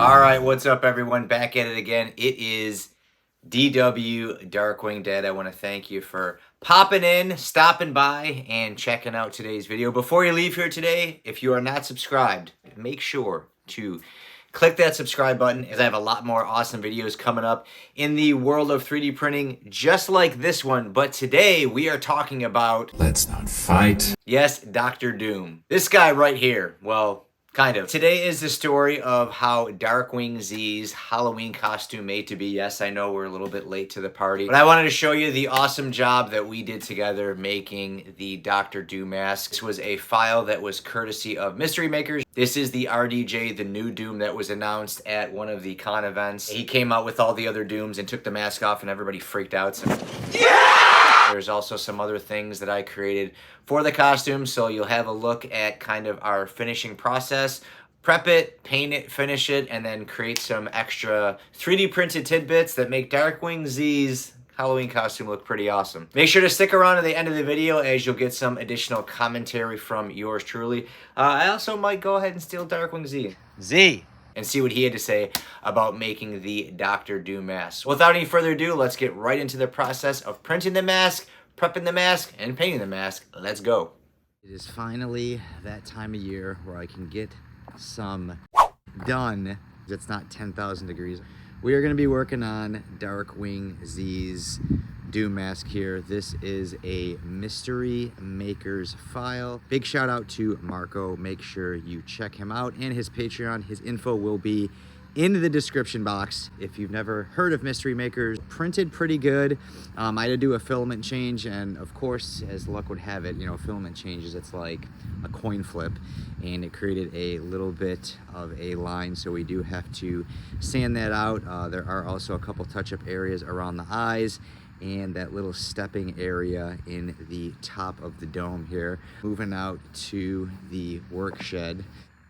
All right, what's up, everyone? Back at it again. It is DW Darkwing Dead. I want to thank you for popping in, stopping by, and checking out today's video. Before you leave here today, if you are not subscribed, make sure to click that subscribe button, as I have a lot more awesome videos coming up in the world of 3D printing, just like this one. But today we are talking about... Let's not fight. Yes, Dr. Doom. This guy right here. Well, kind of. Today is the story of how Darkwing Z's Halloween costume made to be. Yes, I know we're a little bit late to the party, but I wanted to show you the awesome job that we did together making the Dr. Doom mask. This was a file that was courtesy of Mystery Makers. This is the RDJ, the new Doom that was announced at one of the con events. He came out with all the other Dooms and took the mask off and everybody freaked out. So there's also some other things that I created for the costume, so you'll have a look at kind of our finishing process. Prep it, paint it, finish it, and then create some extra 3D printed tidbits that make Darkwing Z's Halloween costume look pretty awesome. Make sure to stick around to the end of the video, as you'll get some additional commentary from yours truly. I also might go ahead and steal Darkwing Z and see what he had to say about making the Dr. Doom mask. Without any further ado, let's get right into the process of printing the mask, prepping the mask, and painting the mask. Let's go. It is finally that time of year where I can get some done. It's not 10,000 degrees. We are gonna be working on Darkwing Z's Doom mask here. This is a Mystery Makers file. Big shout out to Marco. Make sure you check him out and his Patreon. His info will be in the description box. If you've never heard of Mystery Makers, printed pretty good. I had to do a filament change, and of course, as luck would have it, you know, filament changes, it's like a coin flip, and it created a little bit of a line, so we do have to sand that out. There are also a couple touch-up areas around the eyes and that little stepping area in the top of the dome here. Moving out to the work shed.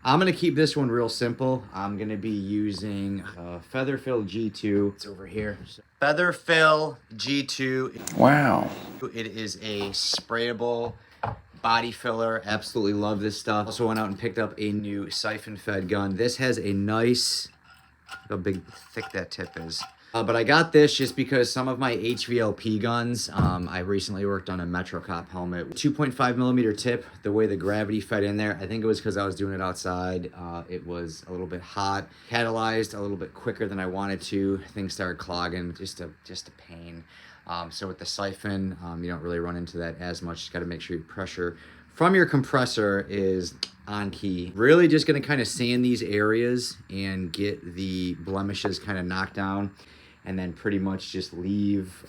I'm gonna keep this one real simple. I'm gonna be using Featherfill G2. It's over here. Featherfill G2. Wow. It is a sprayable body filler. Absolutely love this stuff. Also went out and picked up a new siphon fed gun. This has a nice, look how big, thick that tip is. But I got this just because some of my HVLP guns, I recently worked on a Metro Cop helmet. 2.5 millimeter tip, the way the gravity fed in there, I think it was because I was doing it outside. It was a little bit hot, catalyzed a little bit quicker than I wanted to. Things started clogging, just a pain. So with the siphon, you don't really run into that as much. Just got to make sure your pressure from your compressor is on key. Really just going to kind of sand these areas and get the blemishes kind of knocked down, and then pretty much just leave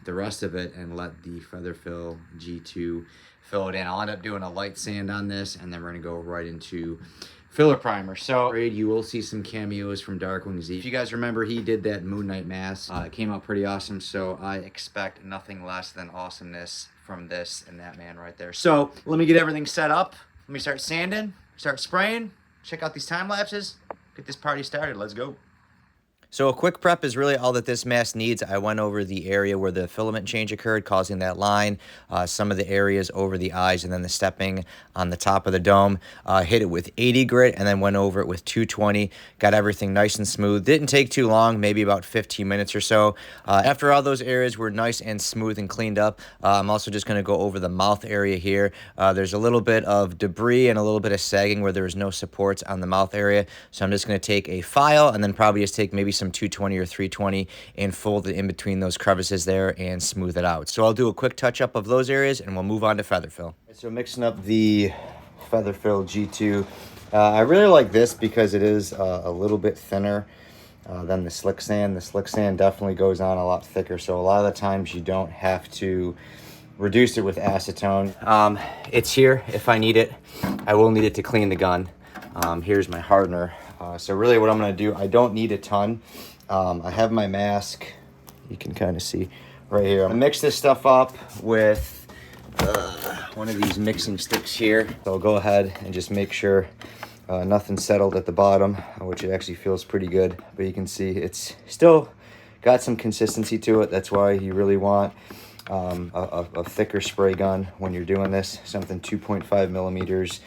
the rest of it and let the Featherfill G2 fill it in. I'll end up doing a light sand on this, and then we're gonna go right into filler primer. So you will see some cameos from Darkwing Z. If you guys remember, he did that Moon Knight mask. It came out pretty awesome, so I expect nothing less than awesomeness from this and that man right there. So let me get everything set up. Let me start sanding, start spraying, check out these time lapses, get this party started. Let's go. So a quick prep is really all that this mask needs. I went over the area where the filament change occurred, causing that line, some of the areas over the eyes, and then the stepping on the top of the dome. Hit it with 80 grit, and then went over it with 220. Got everything nice and smooth. Didn't take too long, maybe about 15 minutes or so. After all those areas were nice and smooth and cleaned up, I'm also just gonna go over the mouth area here. There's a little bit of debris and a little bit of sagging where there's no supports on the mouth area. So I'm just gonna take a file and then probably just take maybe some 220 or 320 and fold it in between those crevices there and smooth it out. So I'll do a quick touch up of those areas and we'll move on to Featherfill. So mixing up the Featherfill G2. I really like this because it is a little bit thinner than the slick sand. The slick sand definitely goes on a lot thicker, so a lot of the times you don't have to reduce it with acetone. It's here if I need it. I will need it to clean the gun. Here's my hardener. So really what I'm gonna do, I don't need a ton. I have my mask, you can kind of see right here. I'm gonna mix this stuff up with one of these mixing sticks here. So I'll go ahead and just make sure nothing's settled at the bottom, which it actually feels pretty good. But you can see it's still got some consistency to it. That's why you really want a thicker spray gun when you're doing this, something 2.5 millimeters.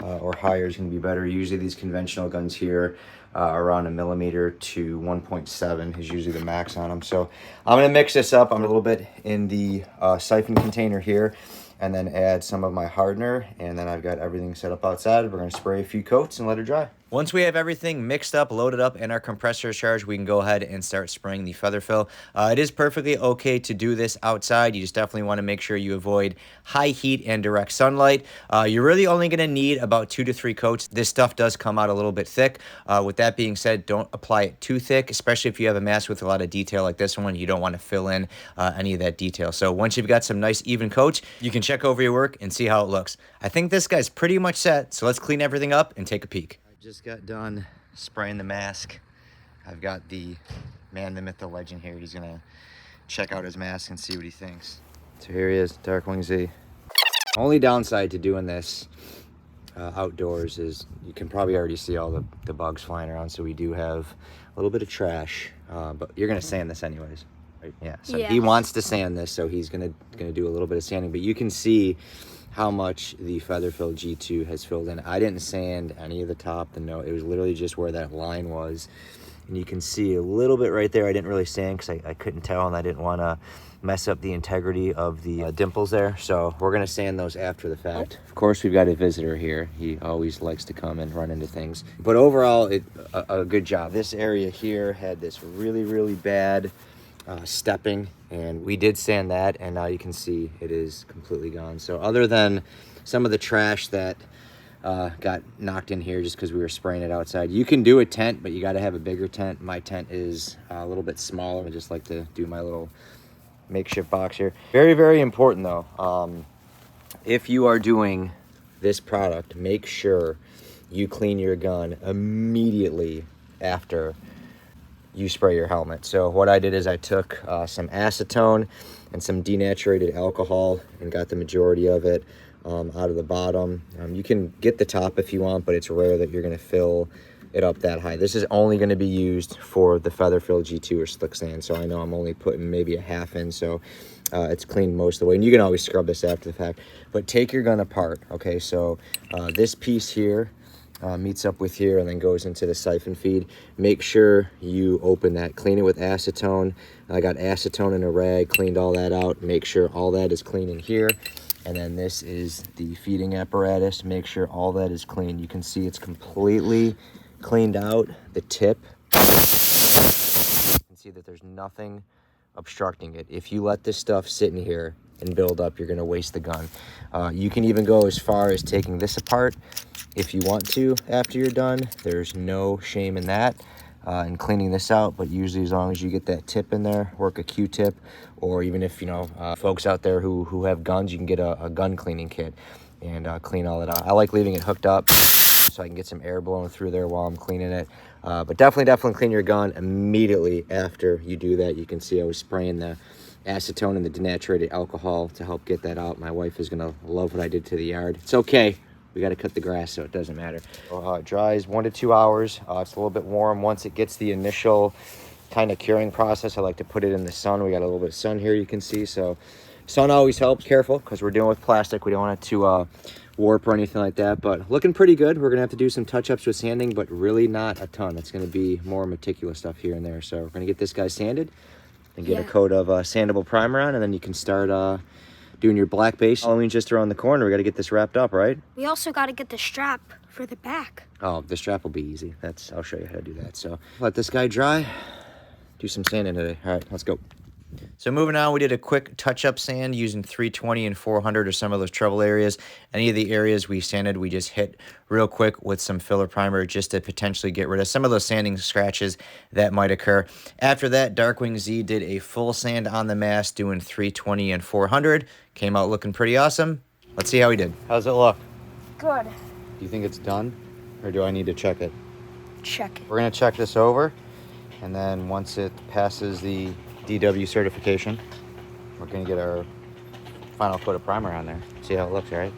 or higher is going to be better. Usually these conventional guns here around 1mm to 1.7 is usually the max on them. So I'm going to mix this up. I'm a little bit in the siphon container here, and then add some of my hardener, and then I've got everything set up outside. We're going to spray a few coats and let it dry. Once we have everything mixed up, loaded up, and our compressor is charged, we can go ahead and start spraying the Featherfill. It is perfectly okay to do this outside. You just definitely want to make sure you avoid high heat and direct sunlight. You're really only going to need about 2 to 3 coats. This stuff does come out a little bit thick. With that being said, don't apply it too thick, especially if you have a mask with a lot of detail like this one. You don't want to fill in any of that detail. So once you've got some nice even coats, you can check over your work and see how it looks. I think this guy's pretty much set, so let's clean everything up and take a peek. Just got done spraying the mask. I've got the man, the myth, the legend here. He's gonna check out his mask and see what he thinks. So here he is, Darkwing Z. Only downside to doing this outdoors is you can probably already see all the bugs flying around. So we do have a little bit of trash, but you're gonna sand this anyways, right? Yeah. So yes. He wants to sand this, so he's gonna do a little bit of sanding. But you can see how much the Featherfill G2 has filled in. I didn't sand any of the top, the note. It was literally just where that line was. And you can see a little bit right there. I didn't really sand because I couldn't tell, and I didn't want to mess up the integrity of the dimples there. So we're going to sand those after the fact. Of course, we've got a visitor here. He always likes to come and run into things. But overall, a good job. This area here had this really, really bad stepping, and we did sand that, and now you can see it is completely gone. So other than some of the trash that got knocked in here just because we were spraying it outside, you can do a tent, but you got to have a bigger tent. My tent is a little bit smaller. I just like to do my little makeshift box here. Very, very important though, if you are doing this product, make sure you clean your gun immediately after you spray your helmet. So what I did is I took some acetone and some denaturated alcohol and got the majority of it out of the bottom. You can get the top if you want, but it's rare that you're going to fill it up that high. This is only going to be used for the Featherfill G2 or slick sand, so I know I'm only putting maybe a half in, so it's cleaned most of the way. And you can always scrub this after the fact, but take your gun apart. Okay, so this piece here meets up with here and then goes into the siphon feed. Make sure you open that, clean it with acetone. I got acetone in a rag, cleaned all that out. Make sure all that is clean in here. And then this is the feeding apparatus. Make sure all that is clean. You can see it's completely cleaned out. The tip, you can see that there's nothing obstructing it. If you let this stuff sit in here and build up, you're gonna waste the gun. You can even go as far as taking this apart if you want to after you're done. There's no shame in that, and cleaning this out. But usually as long as you get that tip in there, work a Q-tip, or even if, you know, folks out there who have guns, you can get a gun cleaning kit and clean all that out. I like leaving it hooked up so I can get some air blowing through there while I'm cleaning it. But definitely clean your gun immediately after you do that. You can see I was spraying the acetone and the denaturated alcohol to help get that out. My wife is gonna love what I did to the yard. It's okay. We got to cut the grass, so it doesn't matter. It dries 1 to 2 hours. It's a little bit warm. Once it gets the initial kind of curing process, I like to put it in the sun. We got a little bit of sun here, you can see. So sun always helps. Careful, because we're dealing with plastic. We don't want it to warp or anything like that. But looking pretty good. We're going to have to do some touch-ups with sanding, but really not a ton. It's going to be more meticulous stuff here and there. So we're going to get this guy sanded and get a coat of sandable primer on, and then you can start doing your black base. Halloween's just around the corner. We got to get this wrapped up, right? We also got to get the strap for the back. Oh, the strap will be easy. I'll show you how to do that. So let this guy dry. Do some sanding today. All right, let's go. So moving on, we did a quick touch-up sand using 320 and 400 or some of those trouble areas. Any of the areas we sanded, we just hit real quick with some filler primer just to potentially get rid of some of those sanding scratches that might occur. After that, Darkwing Z did a full sand on the mask doing 320 and 400. Came out looking pretty awesome. Let's see how he did. How's it look? Good. Do you think it's done, or do I need to check it? Check it. We're going to check this over, and then once it passes the DW certification, we're going to get our final coat of primer on there. See how it looks, all right?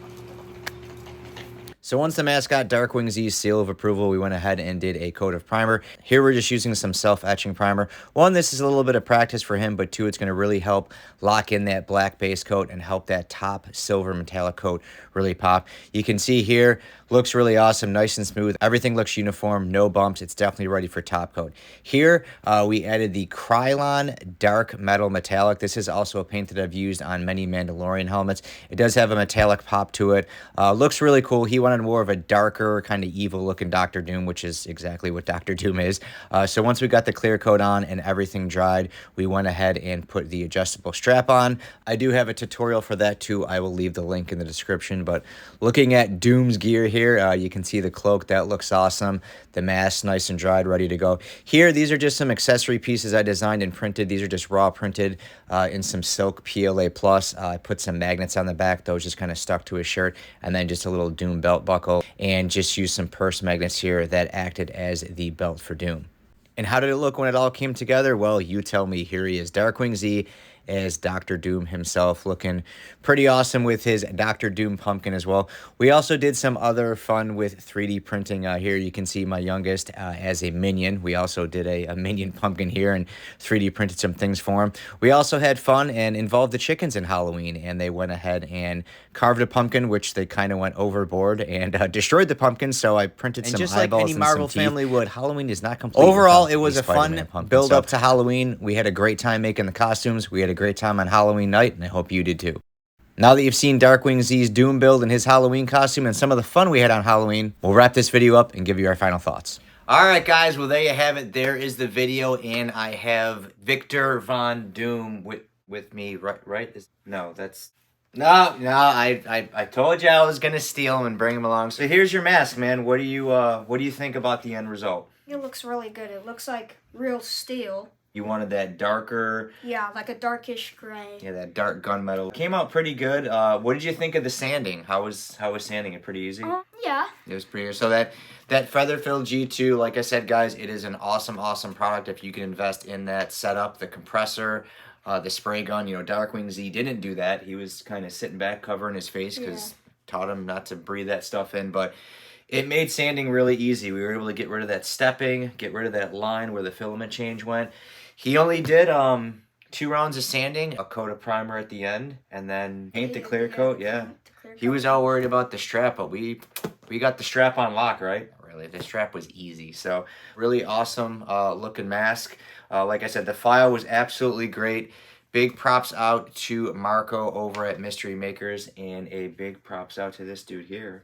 So once the mascot Darkwing Z's seal of approval, we went ahead and did a coat of primer. Here we're just using some self-etching primer. One, this is a little bit of practice for him, but two, it's going to really help lock in that black base coat and help that top silver metallic coat really pop. You can see here, looks really awesome, nice and smooth. Everything looks uniform, no bumps. It's definitely ready for top coat. Here, we added the Krylon Dark Metal Metallic. This is also a paint that I've used on many Mandalorian helmets. It does have a metallic pop to it. Looks really cool. He wanted more of a darker, kind of evil looking Dr. Doom, which is exactly what Dr. Doom is. So once we got the clear coat on and everything dried, we went ahead and put the adjustable strap on. I do have a tutorial for that too. I will leave the link in the description. But looking at Doom's gear here, you can see the cloak. That looks awesome. The mask nice and dried, ready to go. Here, these are just some accessory pieces I designed and printed. These are just raw printed in some silk PLA+. I put some magnets on the back. Those just kind of stuck to his shirt. And then just a little Doom belt buckle, and just use some purse magnets here that acted as the belt for Doom. And how did it look when it all came together? Well, you tell me. Here he is, Darkwing Z as Dr. Doom himself, looking pretty awesome with his Dr. Doom pumpkin as well. We also did some other fun with 3D printing. Here you can see my youngest as a minion. We also did a minion pumpkin here and 3D printed some things for him. We also had fun and involved the chickens in Halloween, and they went ahead and carved a pumpkin, which they kind of went overboard and destroyed the pumpkin. So I printed some eyeballs, like any Marvel family would, Halloween is not complete. Overall, it was a fun build up to Halloween. We had a great time making the costumes. We had a great time on Halloween night, and I hope you did too. Now that you've seen Darkwing Z's Doom build and his Halloween costume and some of the fun we had on Halloween, we'll wrap this video up and give you our final thoughts. All right, guys. Well, there you have it. There is the video, and I have Victor Von Doom with me. Right? No, that's... No, I told you I was gonna steal him and bring him along. So here's your mask, man. What do you think about the end result? It looks really good. It looks like real steel. You wanted that darker... Yeah, like a darkish gray. Yeah, that dark gunmetal. Came out pretty good. What did you think of the sanding? How was sanding it? Pretty easy? Yeah. It was pretty good. So that Featherfill G2, like I said, guys, it is an awesome, awesome product if you can invest in that setup, the compressor, the spray gun. You know, Darkwing Z didn't do that. He was kind of sitting back, covering his face because taught him not to breathe that stuff in. But it made sanding really easy. We were able to get rid of that stepping, get rid of that line where the filament change went. He only did 2 rounds of sanding, a coat of primer at the end, and then paint the clear coat. Yeah, he was all worried about the strap, but we got the strap on lock, right? Really, the strap was easy. So really awesome looking mask. Like I said, the file was absolutely great. Big props out to Marco over at Mystery Makers, and a big props out to this dude here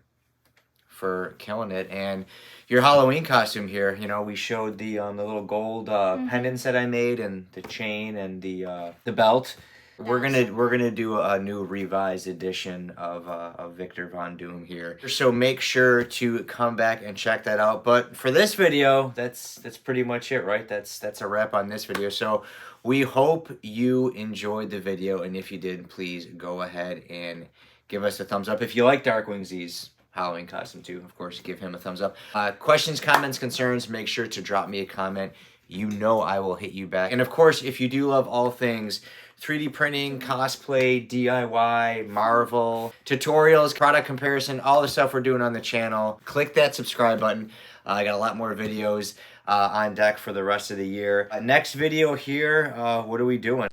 for killing it. And your Halloween costume here, you know, we showed the little gold pendants that I made, and the chain and the belt. We're gonna do a new revised edition of Victor Von Doom here. So make sure to come back and check that out. But for this video, that's pretty much it, right? That's a wrap on this video. So we hope you enjoyed the video, and if you did, please go ahead and give us a thumbs up. If you like Darkwing Z's Halloween costume too, of course, give him a thumbs up. Questions, comments, concerns, make sure to drop me a comment. You know I will hit you back. And of course, if you do love all things 3D printing, cosplay, DIY, Marvel, tutorials, product comparison, all the stuff we're doing on the channel, click that subscribe button. I got a lot more videos on deck for the rest of the year. Next video here, what are we doing?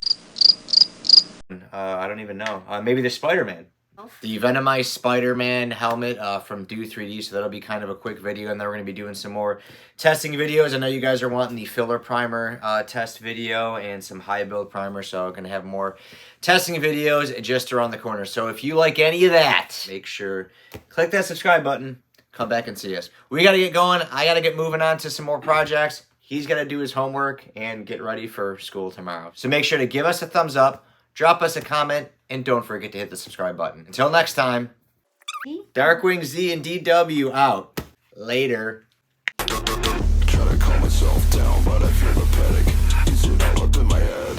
I don't even know. Maybe the Spider-Man. The Venomized Spider-Man helmet from Do 3D, so that'll be kind of a quick video, and then we're going to be doing some more testing videos. I know you guys are wanting the filler primer test video and some high build primer, so I'm going to have more testing videos just around the corner. So if you like any of that, make sure click that subscribe button, come back and see us. We got to get going. I got to get moving on to some more projects. He's got to do his homework and get ready for school tomorrow. So make sure to give us a thumbs up, drop us a comment, and don't forget to hit the subscribe button. Until next time, Darkwing Z and DW out. Later. Try to calm myself down, but I feel the panic. It's all up in my head.